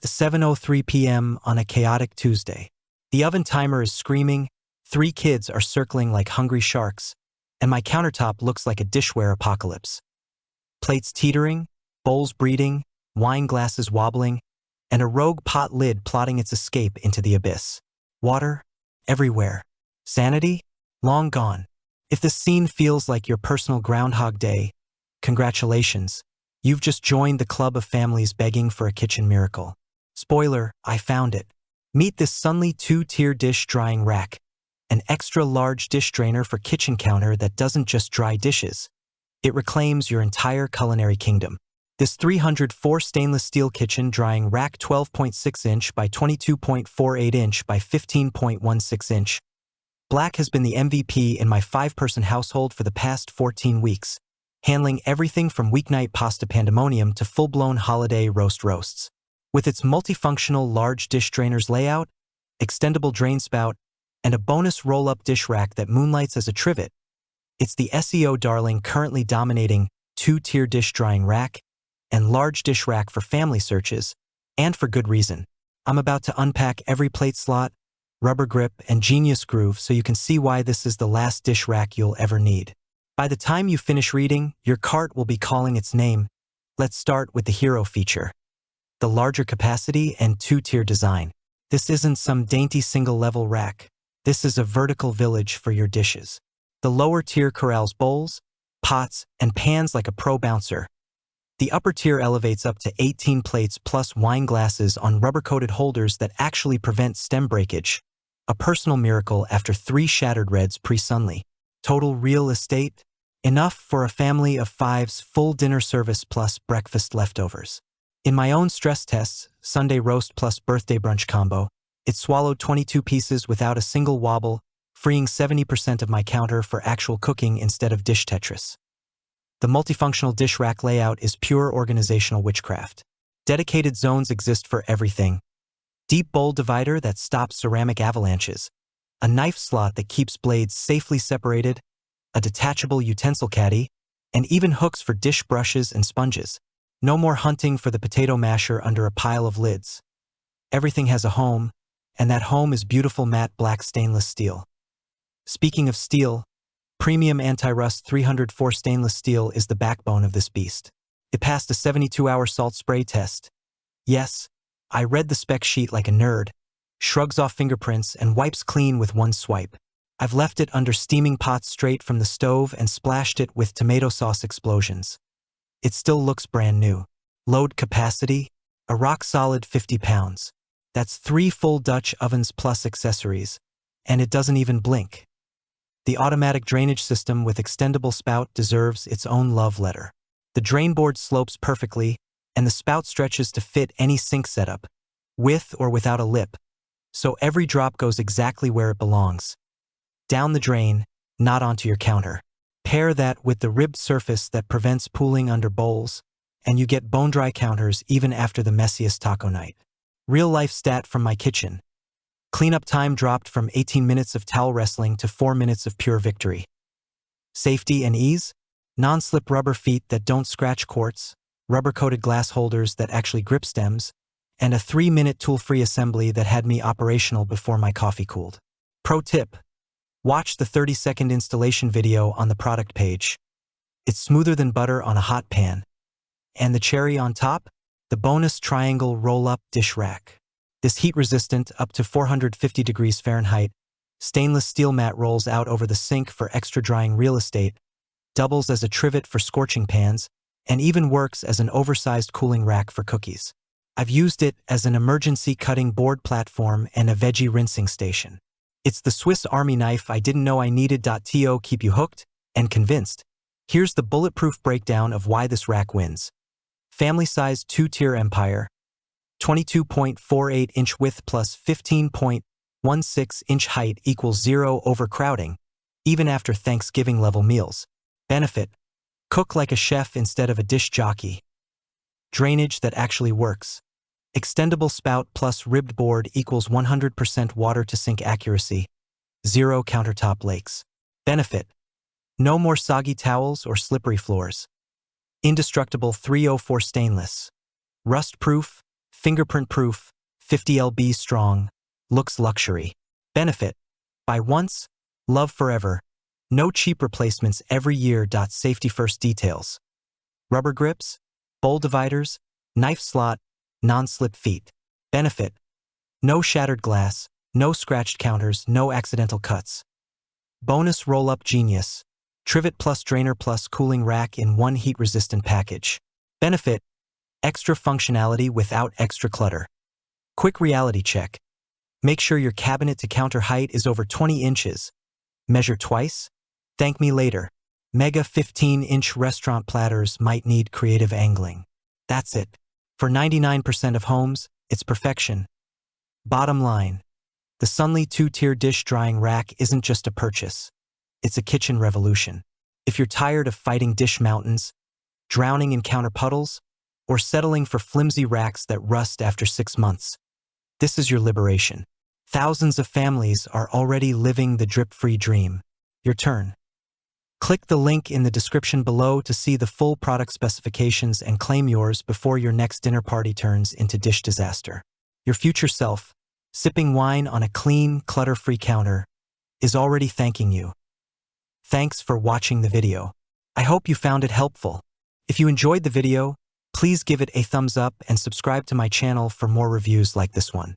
7:03 p.m. on a chaotic Tuesday. The oven timer is screaming, 3 kids are circling like hungry sharks, and my countertop looks like a dishware apocalypse. Plates teetering, bowls breeding, wine glasses wobbling, and a rogue pot lid plotting its escape into the abyss. Water? Everywhere. Sanity? Long gone. If this scene feels like your personal Groundhog Day, congratulations. You've just joined the club of families begging for a kitchen miracle. Spoiler, I found it. Meet this Sunly 2-tier dish drying rack, an extra-large dish drainer for kitchen counter that doesn't just dry dishes. It reclaims your entire culinary kingdom. This 304 stainless steel kitchen drying rack 12.6 inch by 22.48 inch by 15.16 inch. Black has been the MVP in my 5-person household for the past 14 weeks, handling everything from weeknight pasta pandemonium to full-blown holiday roasts. With its multifunctional large dish drainers layout, extendable drain spout, and a bonus roll-up dish rack that moonlights as a trivet, it's the SEO darling currently dominating 2-tier dish drying rack and large dish rack for family searches, and for good reason. I'm about to unpack every plate slot, rubber grip, and genius groove so you can see why this is the last dish rack you'll ever need. By the time you finish reading, your cart will be calling its name. Let's start with the hero feature. The larger capacity and 2-tier design. This isn't some dainty single-level rack. This is a vertical village for your dishes. The lower tier corrals bowls, pots, and pans like a pro bouncer. The upper tier elevates up to 18 plates plus wine glasses on rubber-coated holders that actually prevent stem breakage. A personal miracle after 3 shattered reds pre-Sunly. Total real estate? Enough for a family of 5's full dinner service plus breakfast leftovers. In my own stress tests, Sunday roast plus birthday brunch combo, it swallowed 22 pieces without a single wobble, freeing 70% of my counter for actual cooking instead of dish Tetris. The multifunctional dish rack layout is pure organizational witchcraft. Dedicated zones exist for everything. Deep bowl divider that stops ceramic avalanches, a knife slot that keeps blades safely separated, a detachable utensil caddy, and even hooks for dish brushes and sponges. No more hunting for the potato masher under a pile of lids. Everything has a home, and that home is beautiful matte black stainless steel. Speaking of steel, premium anti-rust 304 stainless steel is the backbone of this beast. It passed a 72-hour salt spray test. Yes, I read the spec sheet like a nerd, shrugs off fingerprints and wipes clean with one swipe. I've left it under steaming pots straight from the stove and splashed it with tomato sauce explosions. It still looks brand new. Load capacity? A rock-solid 50 pounds. That's 3 full Dutch ovens plus accessories, and it doesn't even blink. The automatic drainage system with extendable spout deserves its own love letter. The drain board slopes perfectly, and the spout stretches to fit any sink setup, with or without a lip, so every drop goes exactly where it belongs. Down the drain, not onto your counter. Pair that with the ribbed surface that prevents pooling under bowls, and you get bone-dry counters even after the messiest taco night. Real-life stat from my kitchen. Cleanup time dropped from 18 minutes of towel wrestling to 4 minutes of pure victory. Safety and ease? Non-slip rubber feet that don't scratch quartz, rubber-coated glass holders that actually grip stems, and a 3-minute tool-free assembly that had me operational before my coffee cooled. Pro tip. Watch the 30-second installation video on the product page. It's smoother than butter on a hot pan. And the cherry on top? The bonus triangle roll-up dish rack. This heat-resistant, up to 450 degrees Fahrenheit, stainless steel mat rolls out over the sink for extra drying real estate, doubles as a trivet for scorching pans, and even works as an oversized cooling rack for cookies. I've used it as an emergency cutting board platform and a veggie rinsing station. It's the Swiss Army knife I didn't know I needed. To keep you hooked and convinced. Here's the bulletproof breakdown of why this rack wins. Family-sized 2-tier empire, 22.48-inch width plus 15.16-inch height equals 0 overcrowding, even after Thanksgiving-level meals. Benefit: cook like a chef instead of a dish jockey. Drainage that actually works. Extendable spout plus ribbed board equals 100% water-to-sink accuracy, 0 countertop lakes. Benefit: no more soggy towels or slippery floors. Indestructible 304 stainless. Rust-proof, Fingerprint-proof, 50 lb strong, looks luxury. Benefit: buy once, love forever. No cheap replacements every year. Safety first details: rubber grips, bowl dividers, knife slot, non-slip feet. Benefit: no shattered glass, no scratched counters, no accidental cuts. Bonus roll-up genius: trivet plus drainer plus cooling rack in one heat-resistant package. Benefit: extra functionality without extra clutter. Quick reality check: make sure your cabinet to counter height is over 20 inches. Measure twice. Thank me later. Mega 15-inch restaurant platters might need creative angling. That's it. For 99% of homes, it's perfection. Bottom line: the Sunly 2-tier dish drying rack isn't just a purchase. It's a kitchen revolution. If you're tired of fighting dish mountains, drowning in counter puddles, or settling for flimsy racks that rust after 6 months, this is your liberation. Thousands of families are already living the drip-free dream. Your turn. Click the link in the description below to see the full product specifications and claim yours before your next dinner party turns into dish disaster. Your future self, sipping wine on a clean, clutter-free counter, is already thanking you. Thanks for watching the video. I hope you found it helpful. If you enjoyed the video, please give it a thumbs up and subscribe to my channel for more reviews like this one.